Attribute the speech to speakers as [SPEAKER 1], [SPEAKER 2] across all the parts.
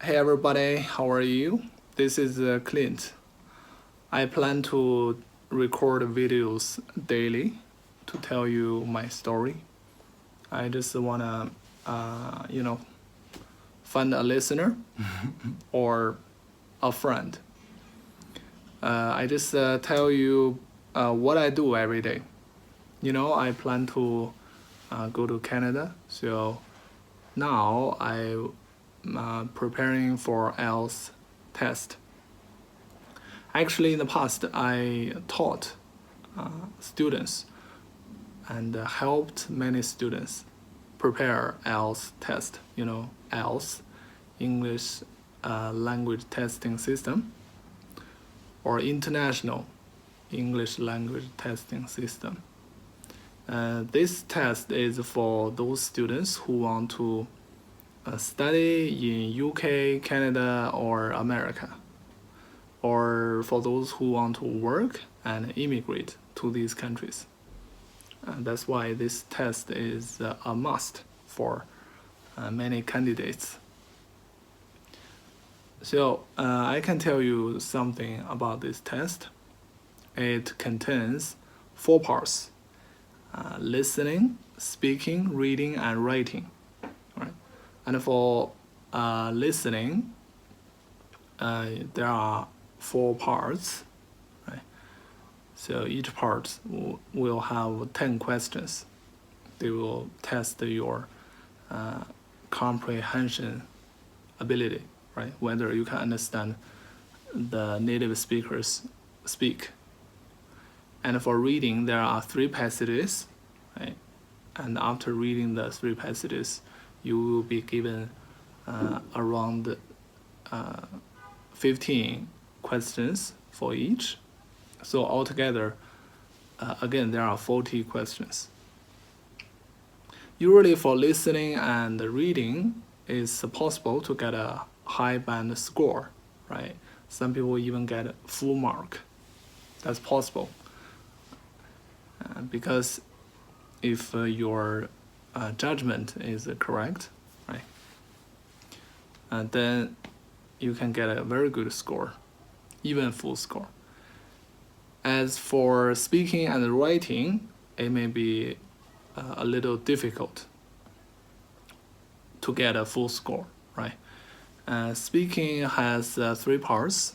[SPEAKER 1] Hey everybody, how are you? This is Clint. I plan to record videos daily to tell you my story. I just wanna, find a listener or a friend. I just tell you what I do every day. I plan to go to Canada, so now I preparing for IELTS test. Actually, in the past, I taught students and helped many students prepare IELTS test. IELTS, English language testing system, or international English language testing system. This test is for those students who want to study in UK, Canada, or America, or for those who want to work and immigrate to these countries. That's why this test is a must for many candidates. So I can tell you something about this test. It contains 4 parts: listening, speaking, reading, and writing. Right? And for listening, there are 4 parts. Right? So each part will have 10 questions. They will test your comprehension ability, right? Whether you can understand the native speakers speak. And for reading, there are 3 passages, right? And after reading the 3 passages, you will be given around 15 questions for each. So altogether, again, there are 40 questions. Usually for listening and reading, it's possible to get a high band score, right? Some people even get full mark. That's possible. Because if your judgment is correct, right, then you can get a very good score, even full score. As for speaking and writing, it may be a little difficult to get a full score, right? Speaking has 3 parts.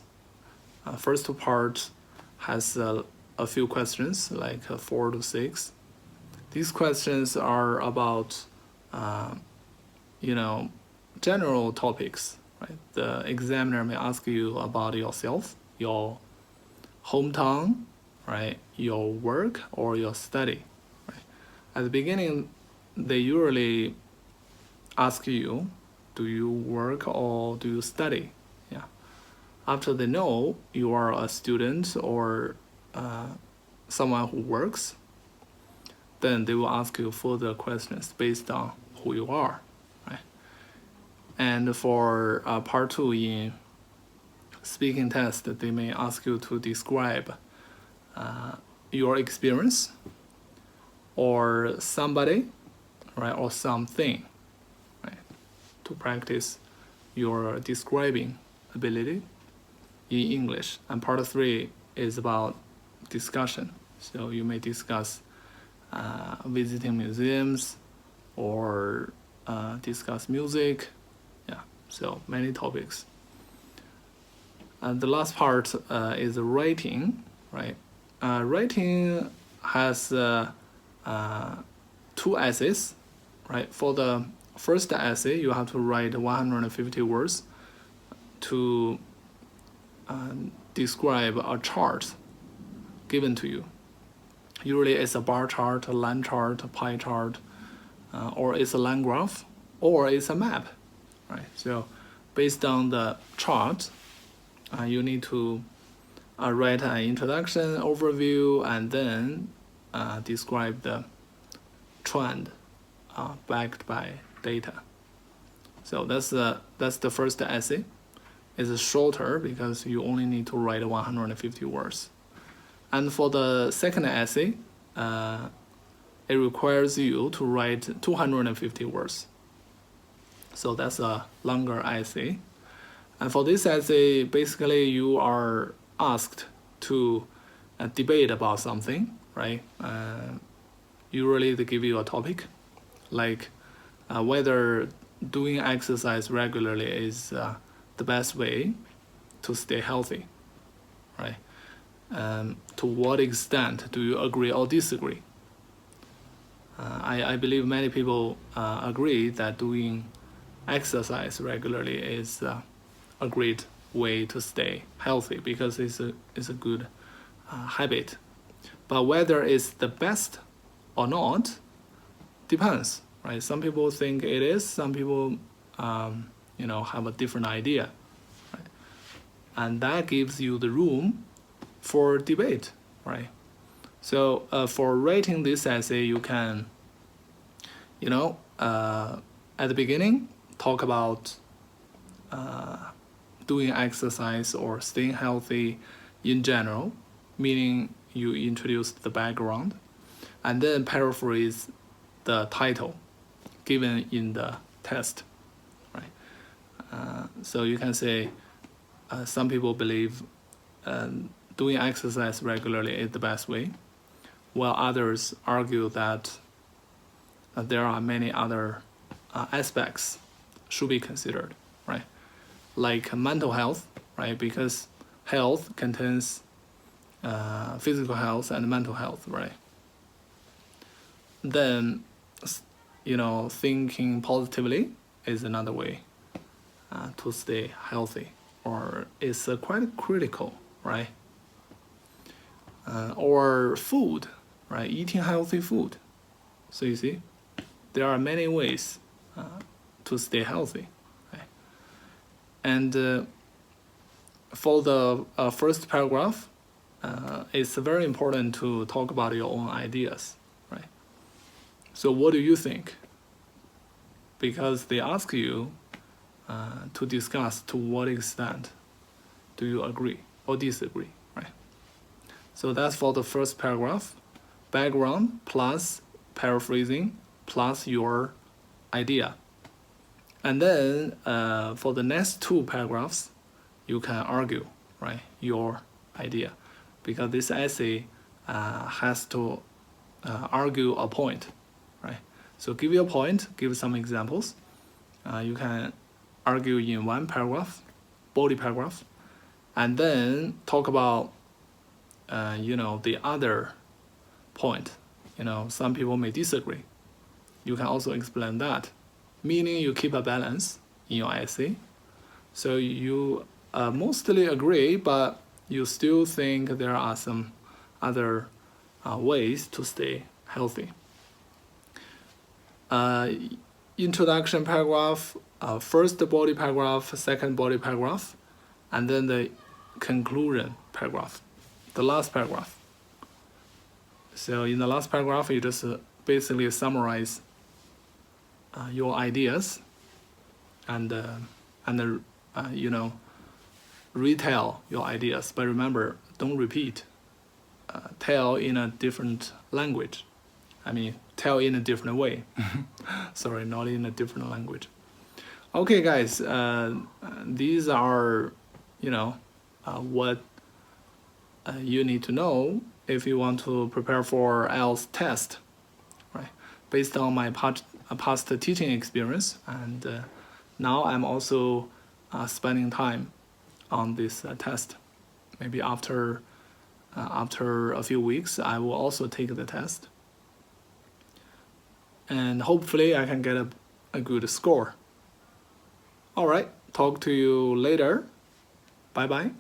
[SPEAKER 1] First part has a few questions, like 4 to 6. These questions are about, general topics, right? The examiner may ask you about yourself, your hometown, right? Your work or your study, right? At the beginning, they usually ask you, do you work or do you study? Yeah. After they know you are a student or someone who works, then they will ask you further questions based on who you are, right? And for part 2 in speaking test, they may ask you to describe your experience or somebody, right, or something, right, to practice your describing ability in English. And part 3 is about discussion. So you may discuss visiting museums or discuss music. Yeah, so many topics. And the last part is writing, right? Writing has 2 essays, right? For the first essay, you have to write 150 words to describe a chart given to you. Usually it's a bar chart, a line chart, a pie chart, or it's a line graph, or it's a map, right? So based on the chart, you need to write an introduction, overview, and then describe the trend backed by data. So that's the first essay. It's shorter because you only need to write 150 words. And for the second essay, it requires you to write 250 words. So that's a longer essay. And for this essay, basically you are asked to debate about something, right? Usually they give you a topic, like whether doing exercise regularly is the best way to stay healthy, right? To what extent do you agree or disagree? I believe many people agree that doing exercise regularly is a great way to stay healthy because it's a good habit. But whether it's the best or not depends, right? Some people think it is, some people have a different idea, right? And that gives you the room for debate, right? So for writing this essay, you can, at the beginning, talk about doing exercise or staying healthy in general, meaning you introduce the background, and then paraphrase the title given in the test, right? So you can say some people believe doing exercise regularly is the best way, while others argue that there are many other aspects should be considered, right? Like mental health, right? Because health contains physical health and mental health, right? Then, thinking positively is another way to stay healthy, or it's quite critical, right? Or food, right? Eating healthy food. So you see, there are many ways to stay healthy, right? And for the first paragraph, it's very important to talk about your own ideas, right? So what do you think? Because they ask you to discuss to what extent do you agree or disagree, right? So that's for the first paragraph. Background plus paraphrasing plus your idea. And then for the next two paragraphs, you can argue, right, your idea. Because this essay has to argue a point, right? So give you a point, give some examples. You can argue in one paragraph, body paragraph, and then talk about, the other point. Some people may disagree. You can also explain that, meaning you keep a balance in your essay. So you mostly agree, but you still think there are some other ways to stay healthy. Introduction paragraph, first body paragraph, second body paragraph, and then the conclusion paragraph, the last paragraph. So in the last paragraph, you just basically summarize your ideas and retell your ideas. But remember, don't repeat. Tell in a different language. Tell in a different way. Sorry, not in a different language. Okay, guys, these are, what you need to know if you want to prepare for IELTS test, right? Based on my past teaching experience, and now I'm also spending time on this test. Maybe after a few weeks, I will also take the test, and hopefully I can get a good score. All right, talk to you later. Bye bye.